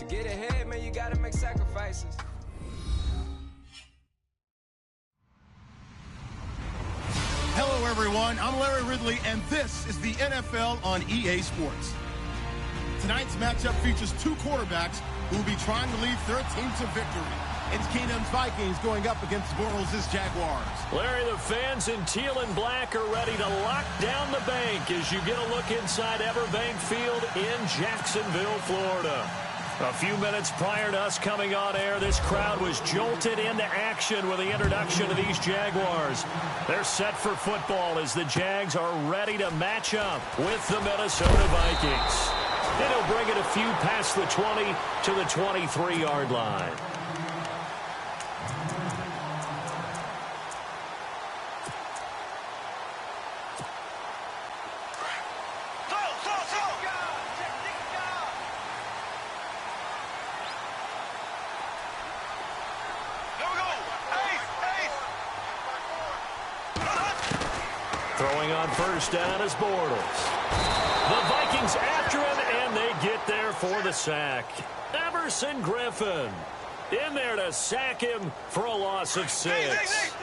get ahead, man, you gotta make sacrifices. Hello, everyone. I'm Larry Ridley, and this is the NFL on EA Sports. Tonight's matchup features two quarterbacks who will be trying to lead their team to victory. It's Keenum's Vikings going up against Bortles' Jaguars. Larry, the fans in teal and black are ready to lock down the bank as you get a look inside Everbank Field in Jacksonville, Florida. A few minutes prior to us coming on air, this crowd was jolted into action with the introduction of these Jaguars. They're set for football as the Jags are ready to match up with the Minnesota Vikings. And he'll bring it a few past the 20 to the 23-yard line. Throwing on first down is Bortles. The Vikings after him, and they get there for the sack. Everson Griffin in there to sack him for a loss of 6.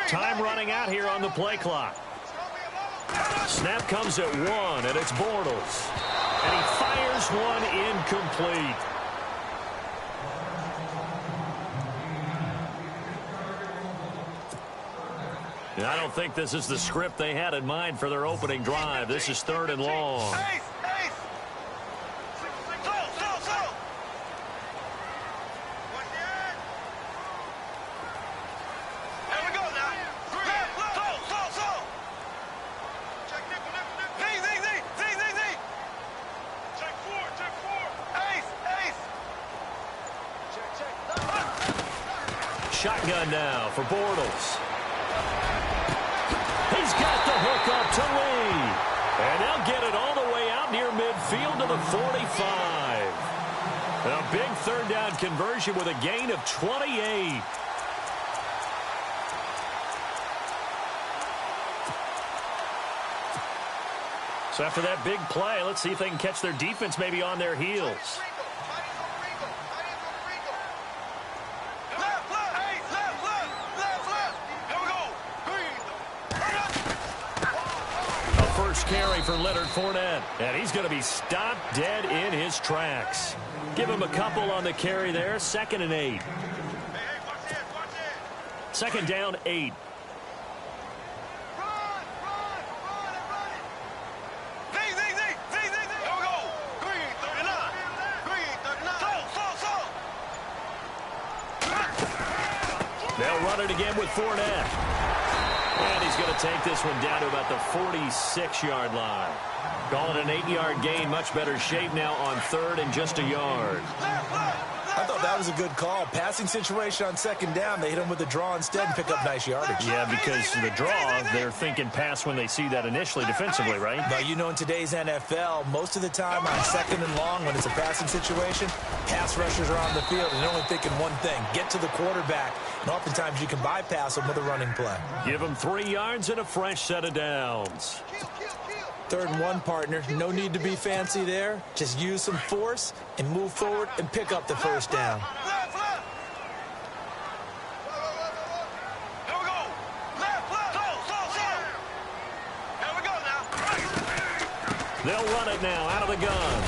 Time running out here on the play clock. Snap comes at 1, and it's Bortles. And he fires one incomplete. And I don't think this is the script they had in mind for their opening drive. This is 3rd and long. Shotgun now for Bortles. He's got the hook up to Lee. And they'll get it all the way out near midfield to the 45. A big 3rd down conversion with a gain of 28. So after that big play, let's see if they can catch their defense maybe on their heels. Carry for Leonard Fournette, and he's going to be stopped dead in his tracks. Give him a couple on the carry there. 2nd and 8. 2nd down, 8. They'll run it again with Fournette. And he's going to take this one down to about the 46-yard line. Call it an 8-yard gain. Much better shape now on 3rd and just a yard. I thought that was a good call. Passing situation on 2nd down. They hit him with the draw instead and pick up nice yardage. Yeah, because the draw, they're thinking pass when they see that initially defensively, right? But you know, in today's NFL, most of the time on 2nd and long, when it's a passing situation, pass rushers are on the field and they're only thinking one thing, get to the quarterback. And oftentimes you can bypass them with a running play. Give them 3 yards and a fresh set of downs. 3rd and 1, partner. No need to be fancy there. Just use some force and move forward and pick up the 1st down. They'll run it now out of the gun.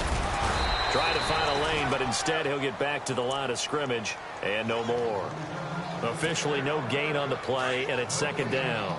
Try to find a lane, but instead he'll get back to the line of scrimmage and no more. Officially no gain on the play, and it's 2nd down.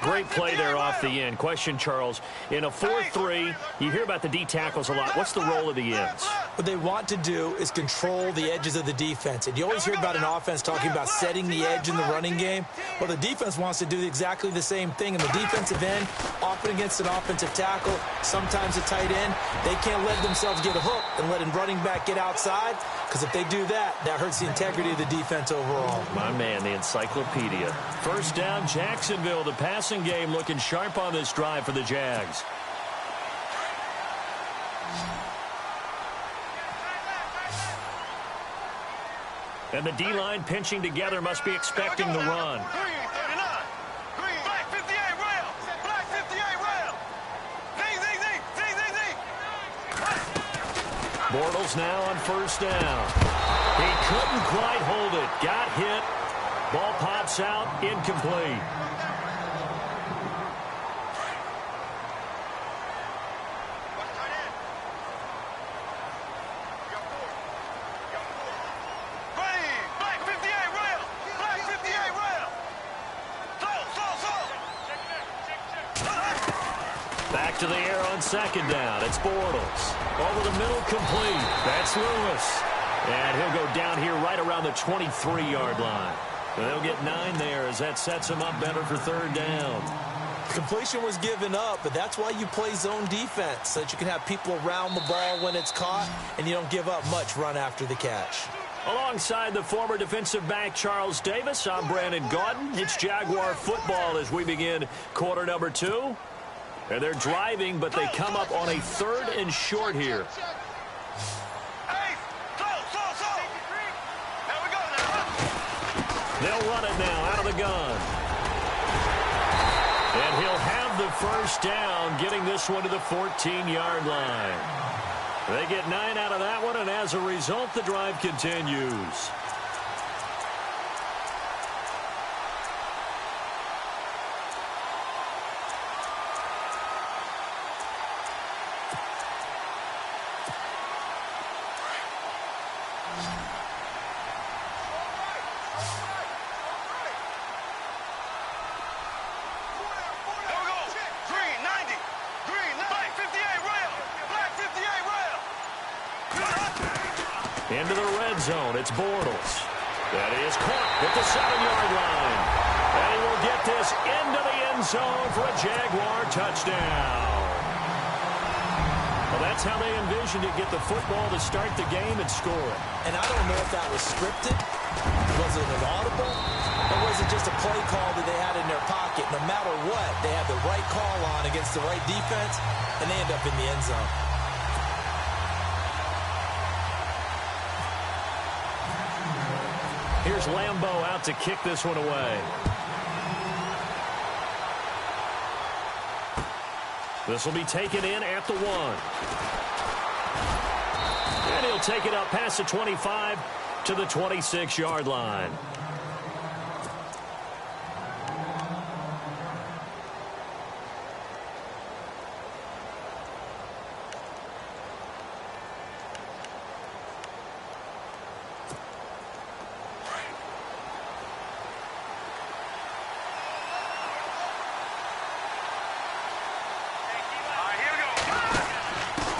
Great play there off the end. Question, Charles, in a 4-3, you hear about the D tackles a lot. What's the role of the ends? What they want to do is control the edges of the defense. And you always hear about an offense talking about setting the edge in the running game. Well, the defense wants to do exactly the same thing. In the defensive end, often against an offensive tackle, sometimes a tight end, they can't let themselves get a hook and let a running back get outside, because if they do that, that hurts the integrity of the defense overall. My man, the encyclopedia. 1st down, Jacksonville. The passing game looking sharp on this drive for the Jags. And the D-line pinching together must be expecting the run. Bortles now on first down. He couldn't quite hold it. Got hit. Ball pops out. Incomplete. Back to the air on second down. It's Bortles. Over the middle, complete. That's Lewis. And he'll go down here right around the 23-yard line. They'll get 9 there as that sets him up better for third down. Completion was given up, but that's why you play zone defense, so that you can have people around the ball when it's caught, and you don't give up much run after the catch. Alongside the former defensive back Charles Davis, I'm Brandon Gaudin. It's Jaguar football as we begin quarter number 2. And they're driving, but they come up on a 3rd and short here. They'll run it now out of the gun. And he'll have the first down, getting this one to the 14-yard line. They get 9 out of that one, and as a result, the drive continues. Into the red zone, it's Bortles. That is caught at the 7-yard line. And he will get this into the end zone for a Jaguar touchdown. Well, that's how they envisioned it, get the football to start the game and score it. And I don't know if that was scripted. Was it an audible? Or was it just a play call that they had in their pocket? No matter what, they had the right call on against the right defense, and they end up in the end zone. Here's Lambeau out to kick this one away. This will be taken in at the 1. And he'll take it up past the 25 to the 26-yard line.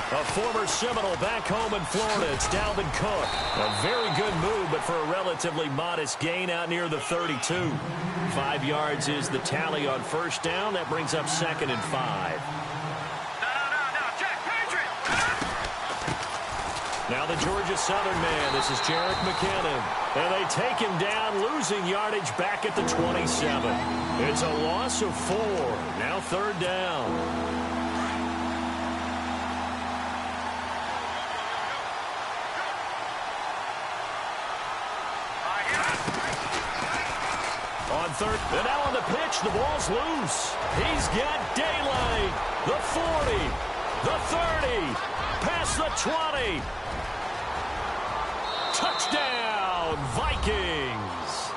A former Seminole back home in Florida. It's Dalvin Cook. A very good move, but for a relatively modest gain out near the 32. 5 yards is the tally on first down. That brings up 2nd and 5. Now the Georgia Southern man. This is Jerick McKinnon. And they take him down, losing yardage back at the 27. It's a loss of 4. Now 3rd down. On 3rd, and now on the pitch, the ball's loose. He's got daylight. The 40, the 30, past the 20. Touchdown, Vikings.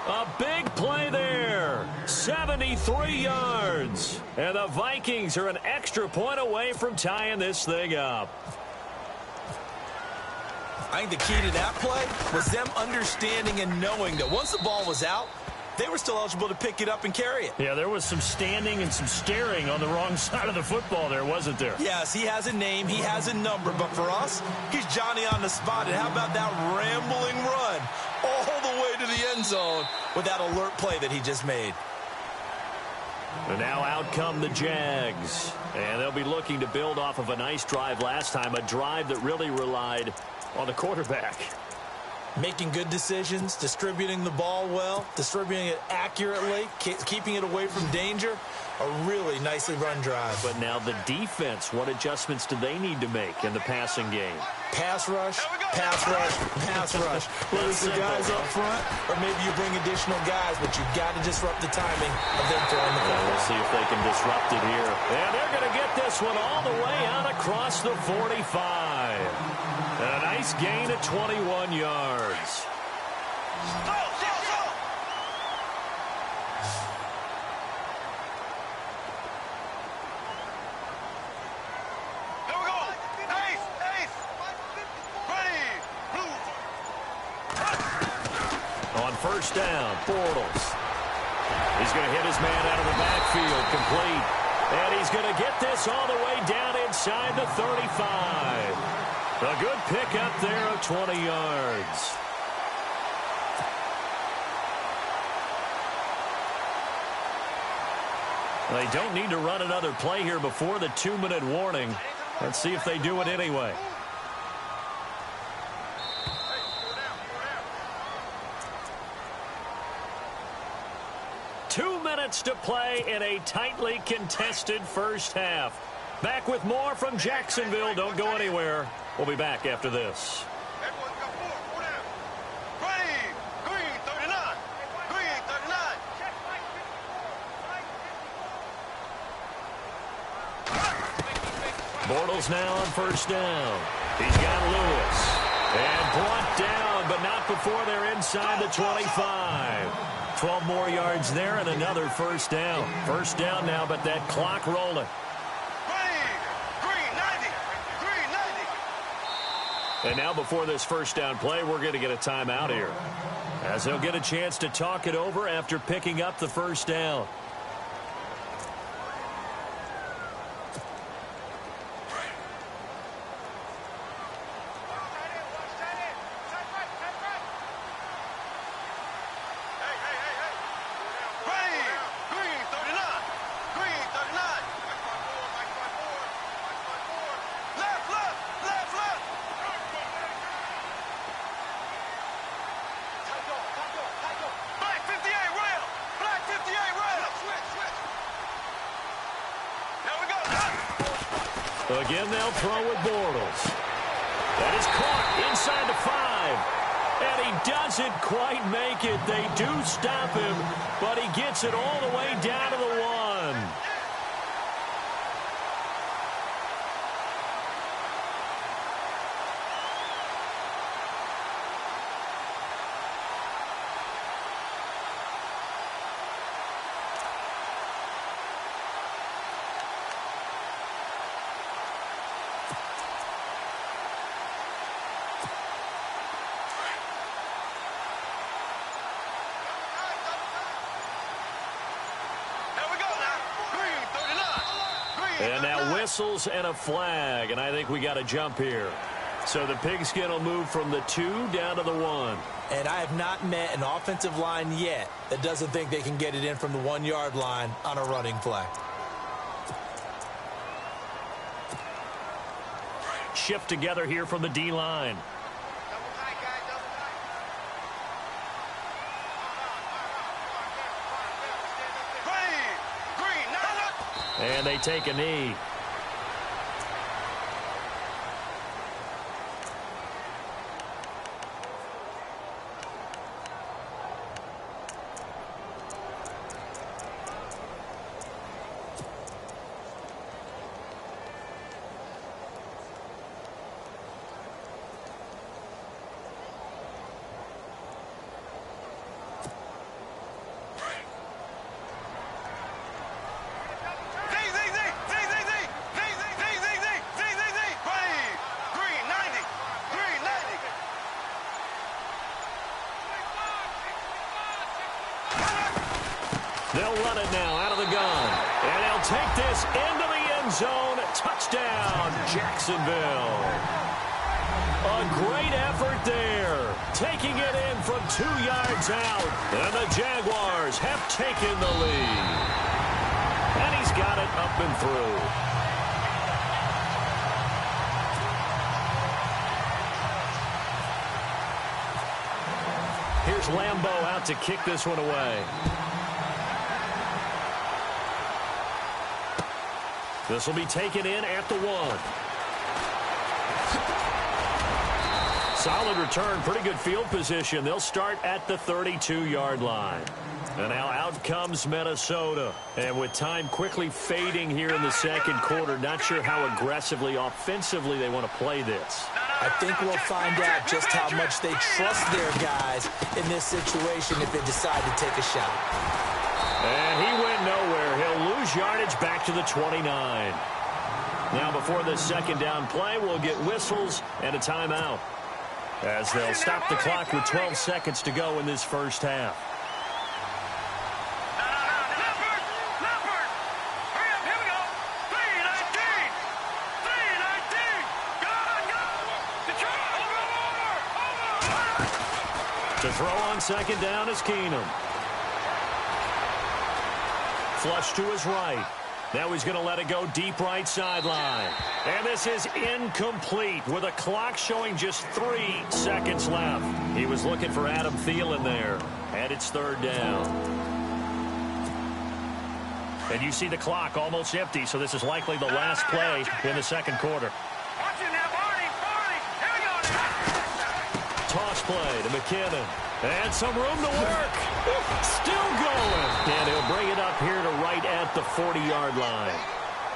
A big play there. 73 yards. And the Vikings are an extra point away from tying this thing up. I think the key to that play was them understanding and knowing that once the ball was out, they were still eligible to pick it up and carry it. Yeah, there was some standing and some staring on the wrong side of the football there, wasn't there? Yes, he has a name, he has a number, but for us, he's Johnny on the spot. And how about that rambling run all the way to the end zone with that alert play that he just made? And now out come the Jags. And they'll be looking to build off of a nice drive last time, a drive that really relied on the quarterback. Making good decisions, distributing the ball well, distributing it accurately, keeping it away from danger. A really nicely run drive. But now the defense, what adjustments do they need to make in the passing game? Pass rush, pass rush, pass rush. Whether it's the guys up front or maybe you bring additional guys, but you've got to disrupt the timing of them throwing the ball. We'll see if they can disrupt it here. And they're going to get this one all the way out across the 45. A nice gain of 21 yards. First down, Bortles. He's going to hit his man out of the backfield, complete. And he's going to get this all the way down inside the 35. A good pickup there of 20 yards. They don't need to run another play here before the 2-minute warning. Let's see if they do it anyway. To play in a tightly contested first half. Back with more from Jacksonville. Don't go anywhere. We'll be back after this. Bortles now on first down. He's got Lewis. And brought down, but not before they're inside the 25. 12 more yards there and another first down. First down now, but that clock rolling. And now before this first down play, we're going to get a timeout here, as they'll get a chance to talk it over after picking up the first down. Again, they'll throw with Bortles. That is caught inside the 5. And he doesn't quite make it. They do stop him, but he gets it all the way down to the 1. And now whistles and a flag, and I think we got a jump here. So the pigskin will move from the 2 down to the 1. And I have not met an offensive line yet that doesn't think they can get it in from the 1-yard line on a running play. Shift together here from the D-line. And they take a knee. They'll run it now out of the gun. And they'll take this into the end zone. Touchdown, Jacksonville. A great effort there. Taking it in from 2 yards out. And the Jaguars have taken the lead. And he's got it up and through. Here's Lambeau out to kick this one away. This will be taken in at the 1. Solid return, pretty good field position. They'll start at the 32-yard line. And now out comes Minnesota. And with time quickly fading here in the second quarter, not sure how aggressively, offensively they want to play this. I think we'll find out just how much they trust their guys in this situation if they decide to take a shot. And he went nowhere. He'll lose yardage back to the 29. Now before this second down play, we'll get whistles and a timeout, as they'll stop the clock with 12 seconds to go in this first half. To throw on second down is Keenum. Flush to his right. Now he's going to let it go deep right sideline. And this is incomplete with a clock showing just 3 seconds left. He was looking for Adam Thielen there. And it's third down. And you see the clock almost empty, so this is likely the last play in the second quarter. Toss play to McKinnon. And some room to work. Still going. And he'll bring it up here to right at the 40-yard line.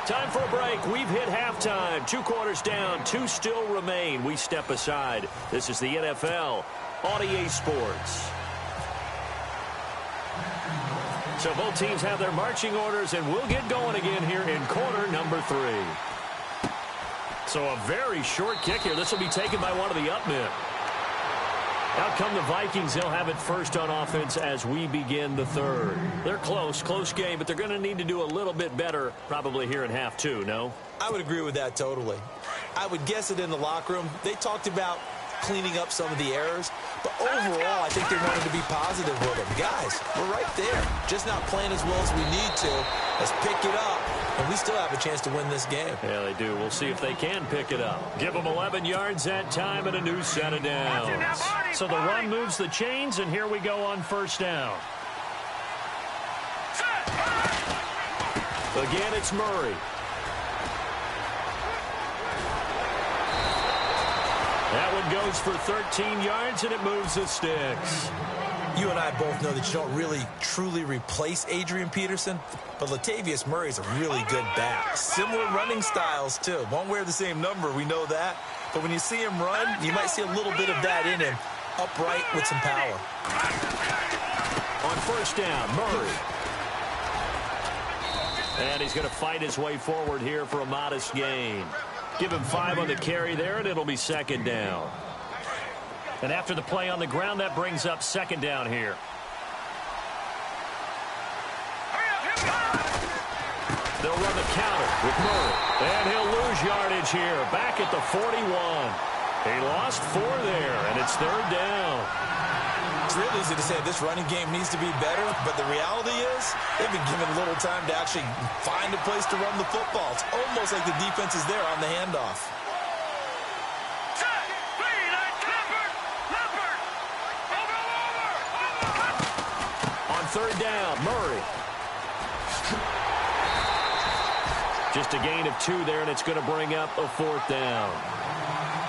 Time for a break. We've hit halftime. 2 quarters down. 2 still remain. We step aside. This is the NFL on EA Sports. So both teams have their marching orders, and we'll get going again here in quarter number 3. So a very short kick here. This will be taken by one of the up men. Out come the Vikings. They'll have it first on offense as we begin the third. They're close game, but they're going to need to do a little bit better probably here in half 2, no? I would agree with that totally. I would guess it in the locker room. They talked about cleaning up some of the errors, but overall, I think they wanted to be positive with them. Guys, we're right there. Just not playing as well as we need to. Let's pick it up, and we still have a chance to win this game. Yeah, they do. We'll see if they can pick it up. Give them 11 yards that time and a new set of downs. So the run moves the chains, and here we go on first down. Again, it's Murray. That one goes for 13 yards, and it moves the sticks. You and I both know that you don't really, truly replace Adrian Peterson, but Latavius Murray is a really good back. Similar running styles, too. Won't wear the same number, we know that. But when you see him run, you might see a little bit of that in him. Upright with some power. On first down, Murray. And he's going to fight his way forward here for a modest gain. Give him 5 on the carry there, and it'll be second down. And after the play on the ground, that brings up second down here. They'll run the counter with Murray. And he'll lose yardage here, back at the 41. He lost 4 there, and it's third down. It's real easy to say this running game needs to be better, but the reality is they've been given little time to actually find a place to run the football. It's almost like the defense is there on the handoff. On third down, Murray. Just a gain of 2 there, and it's going to bring up a 4th down.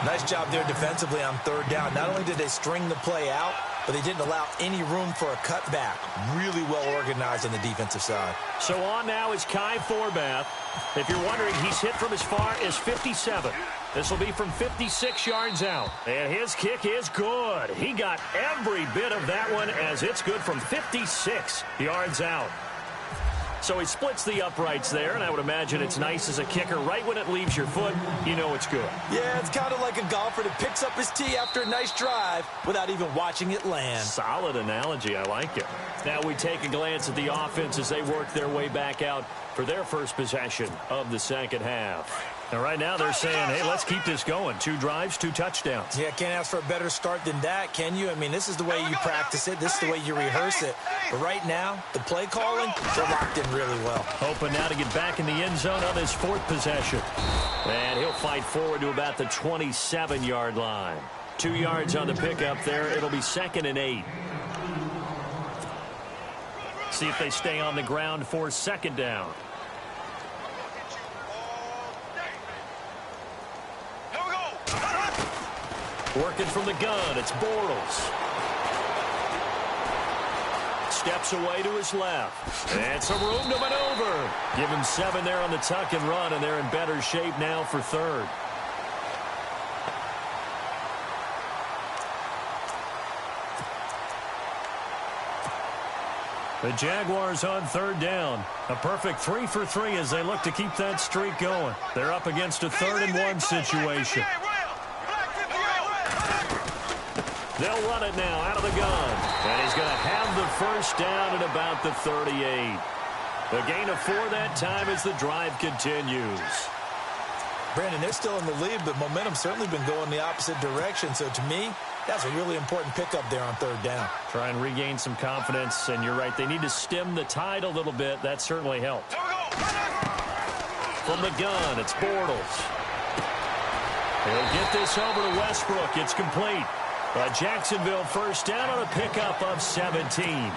Nice job there defensively on third down. Not only did they string the play out, but they didn't allow any room for a cutback. Really well organized on the defensive side. So on now is Kai Forbath. If you're wondering, he's hit from as far as 57. This will be from 56 yards out. And his kick is good. He got every bit of that one, as it's good from 56 yards out. So he splits the uprights there, and I would imagine it's nice as a kicker. Right when it leaves your foot, you know it's good. Yeah, it's kind of like a golfer that picks up his tee after a nice drive without even watching it land. Solid analogy. I like it. Now we take a glance at the offense as they work their way back out for their first possession of the second half. And right now they're saying, hey, let's keep this going. 2 drives, 2 touchdowns. Yeah, can't ask for a better start than that, can you? I mean, this is the way you practice it. This is the way you rehearse it. But right now, the play calling, they're locked in really well. Hoping now to get back in the end zone on his 4th possession. And he'll fight forward to about the 27-yard line. 2 yards on the pickup there. It'll be 2nd and 8. See if they stay on the ground for second down. Working from the gun, it's Bortles. Steps away to his left. And some room to maneuver. Give him 7 there on the tuck and run, and they're in better shape now for third. The Jaguars on third down. A perfect 3 for 3 as they look to keep that streak going. They're up against a 3rd and 1 situation. They'll run it now out of the gun. And he's going to have the first down at about the 38. A gain of 4 that time as the drive continues. Brandon, they're still in the lead, but momentum's certainly been going the opposite direction. So to me, that's a really important pickup there on third down. Try and regain some confidence, and you're right. They need to stem the tide a little bit. That certainly helped. From the gun, it's Bortles. He'll get this over to Westbrook. It's complete. A Jacksonville first down on a pickup of 17.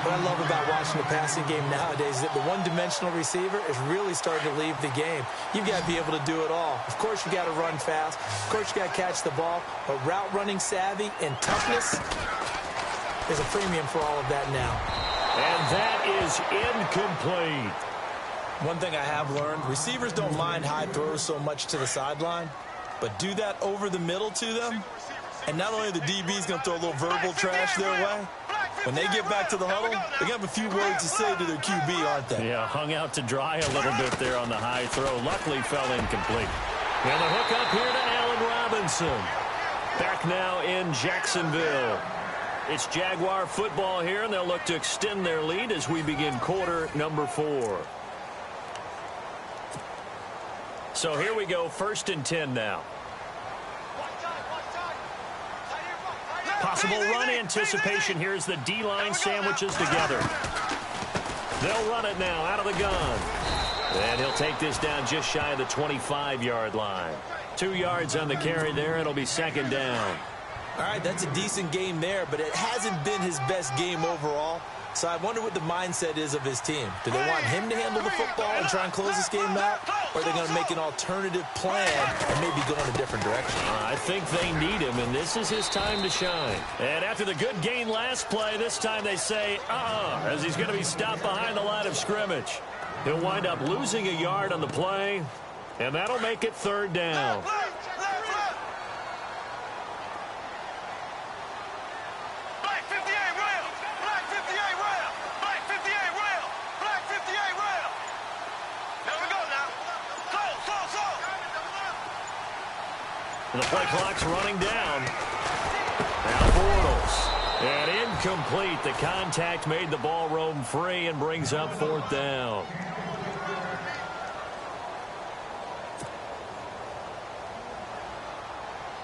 What I love about watching the passing game nowadays is that the one-dimensional receiver is really starting to leave the game. You've got to be able to do it all. Of course, you got to run fast. Of course, you got to catch the ball. But route running savvy and toughness is a premium for all of that now. And that is incomplete. One thing I have learned, receivers don't mind high throws so much to the sideline, but do that over the middle to them, and not only the DB's going to throw a little verbal trash their way, when they get back to the huddle, they're going to have a few words to say to their QB, aren't they? Yeah, hung out to dry a little bit there on the high throw. Luckily fell incomplete. And the hook up here to Allen Robinson. Back now in Jacksonville. It's Jaguar football here, and they'll look to extend their lead as we begin quarter number 4. So here we go, 1st and 10 now. Possible run anticipation. Here's the D-line sandwiches together. They'll run it now out of the gun. And he'll take this down just shy of the 25-yard line. 2 yards on the carry there. It'll be 2nd down. All right, that's a decent game there, but it hasn't been his best game overall. So I wonder what the mindset is of his team. Do they want him to handle the football and try and close this game out? Or are they going to make an alternative plan and maybe go in a different direction? I think they need him, and this is his time to shine. And after the good gain last play, this time they say, as he's going to be stopped behind the line of scrimmage. He'll wind up losing a yard on the play, and that'll make it 3rd down. And the play clock's running down. Now Bortles. And incomplete. The contact made the ball roam free and brings up 4th down.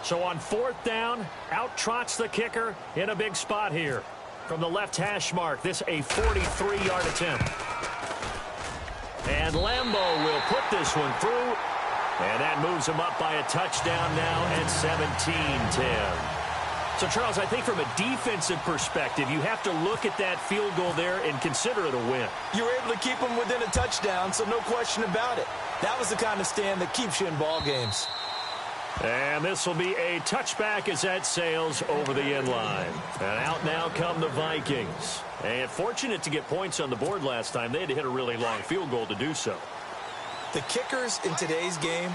So on 4th down, out trots the kicker in a big spot here. From the left hash mark, this a 43-yard attempt. And Lambeau will put this one through. And that moves him up by a touchdown now at 17-10. So, Charles, I think from a defensive perspective, you have to look at that field goal there and consider it a win. You were able to keep them within a touchdown, so no question about it. That was the kind of stand that keeps you in ball games. And this will be a touchback as that sails over the end line. And out now come the Vikings. And fortunate to get points on the board last time. They had to hit a really long field goal to do so. The kickers in today's game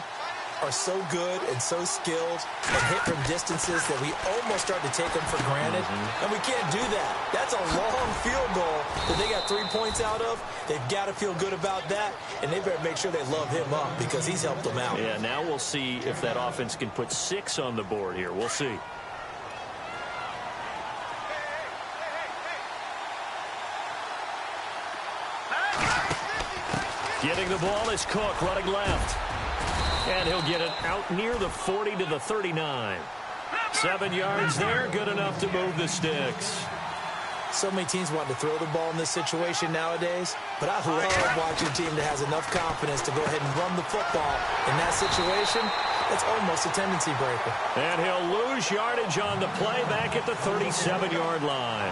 are so good and so skilled and hit from distances that we almost start to take them for granted. And we can't do that. That's a long field goal that they got 3 points out of. They've got to feel good about that, and they better make sure they love him up because he's helped them out. Yeah, now we'll see if that offense can put 6 on the board here. We'll see. Getting the ball is Cook running left. And he'll get it out near the 40 to the 39. 7 yards there, good enough to move the sticks. So many teams want to throw the ball in this situation nowadays, but I love watching a team that has enough confidence to go ahead and run the football. In that situation, that's almost a tendency breaker. And he'll lose yardage on the play back at the 37-yard line.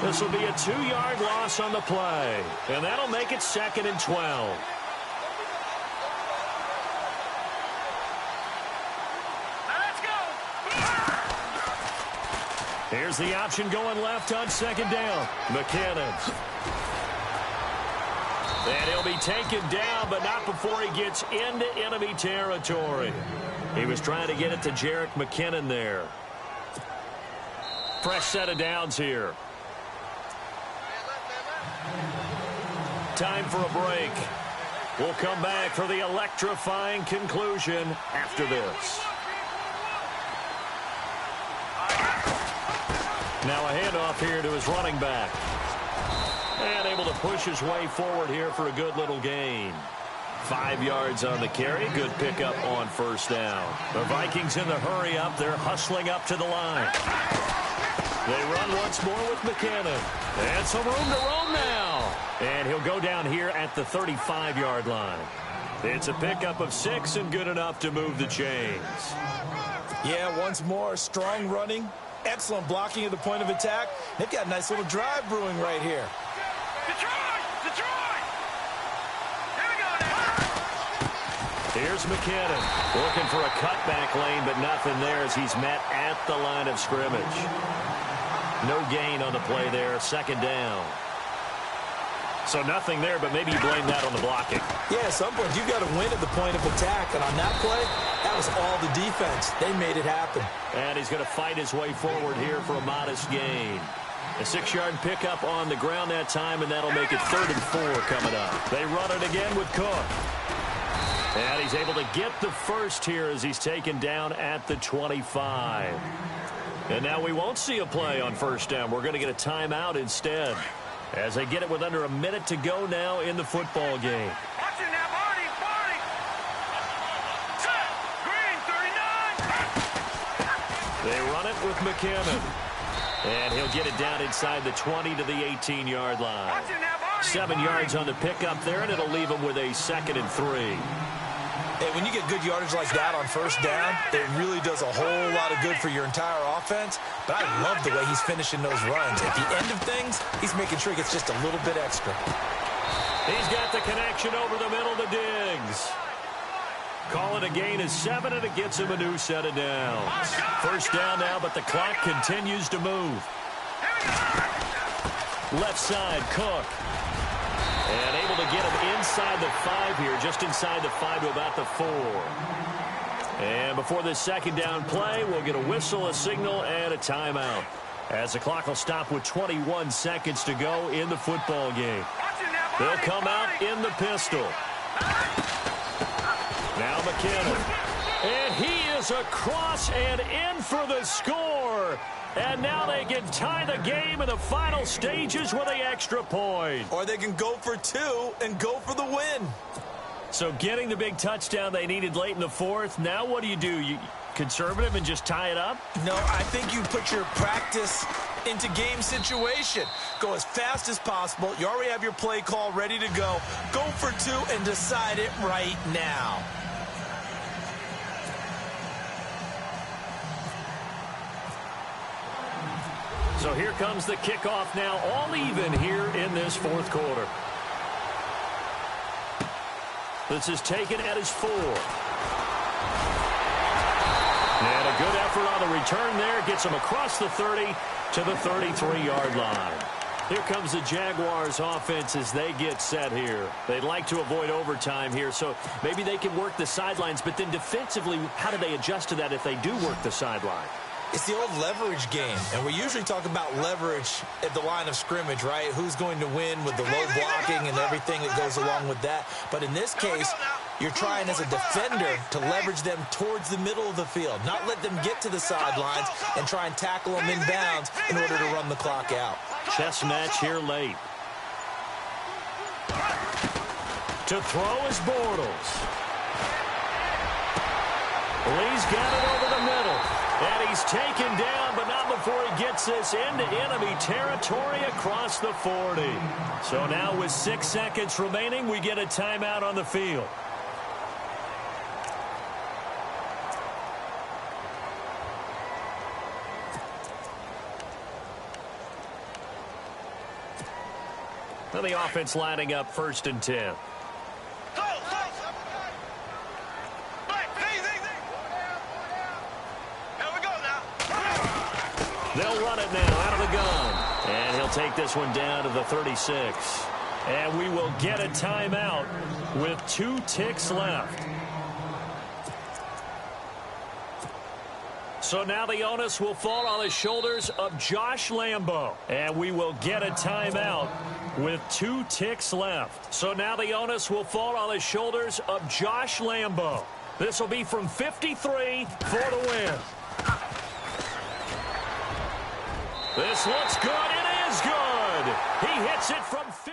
This will be a 2-yard loss on the play, and that'll make it 2nd and 12. Let's go. Here's the option going left on second down. McKinnon. And he'll be taken down, but not before he gets into enemy territory. He was trying to get it to Jerick McKinnon there. Fresh set of downs here. Time for a break. We'll come back for the electrifying conclusion after this. Now a handoff here to his running back. And able to push his way forward here for a good little gain. 5 yards on the carry. Good pickup on first down. The Vikings in the hurry up. They're hustling up to the line. They run once more with McKinnon. And some room to roam now. And he'll go down here at the 35-yard line. It's a pickup of 6 and good enough to move the chains. Yeah, once more, strong running. Excellent blocking at the point of attack. They've got a nice little drive brewing right here. Detroit! Detroit! Here we go now. Here's McKinnon looking for a cutback lane, but nothing there as he's met at the line of scrimmage. No gain on the play there. Second down. So nothing there, but maybe you blame that on the blocking. Yeah, at some point you've got to win at the point of attack, and on that play, that was all the defense. They made it happen. And he's going to fight his way forward here for a modest gain. A 6-yard pickup on the ground that time, and that'll make it 3rd and 4 coming up. They run it again with Cook. And he's able to get the first here as he's taken down at the 25. And now we won't see a play on first down. We're going to get a timeout instead as they get it with under a minute to go now in the football game. Watch it now, Barney! Barney! Green, 39! They run it with McKinnon. And he'll get it down inside the 20 to the 18-yard line. Watch it now, Barney! 7 yards on the pickup there, and it'll leave him with a 2nd and 3. Hey, when you get good yardage like that on first down, it really does a whole lot of good for your entire offense. But I love the way he's finishing those runs. At the end of things, he's making sure he gets just a little bit extra. He's got the connection over the middle to Diggs. Call it a gain of 7, and it gets him a new set of downs. First down now, but the clock continues to move. Left side, Cook. And able to get him inside the 5 here, just inside the 5 to about the 4. And before this second down play, we'll get a whistle, a signal, and a timeout. As the clock will stop with 21 seconds to go in the football game. They'll come out in the pistol. Now McKinnon. And he is across and in for the score. And now they can tie the game in the final stages with the extra point. Or they can go for 2 and go for the win. So getting the big touchdown they needed late in the 4th. Now what do? You conservative and just tie it up? No, I think you put your practice into game situation. Go as fast as possible. You already have your play call ready to go. Go for 2 and decide it right now. So here comes the kickoff now, all even here in this 4th quarter. This is taken at his 4. And a good effort on the return there. Gets him across the 30 to the 33-yard line. Here comes the Jaguars offense as they get set here. They'd like to avoid overtime here, so maybe they can work the sidelines. But then defensively, how do they adjust to that if they do work the sideline? It's the old leverage game, and we usually talk about leverage at the line of scrimmage, right? Who's going to win with the low blocking and everything that goes along with that. But in this case, you're trying as a defender to leverage them towards the middle of the field, not let them get to the sidelines and try and tackle them inbounds in order to run the clock out. Chess match here late. To throw is Bortles. Lee's got it over the middle. And he's taken down, but not before he gets this into enemy territory across the 40. So now with 6 seconds remaining, we get a timeout on the field. Now the offense lining up 1st and 10. They'll run it now out of the gun. And he'll take this one down to the 36. And we will get a timeout with 2 ticks left. So now the onus will fall on the shoulders of Josh Lambo. And we will get a timeout with 2 ticks left. So now the onus will fall on the shoulders of Josh Lambo. This will be from 53 for the win. This looks good. It is good. He hits it from 50.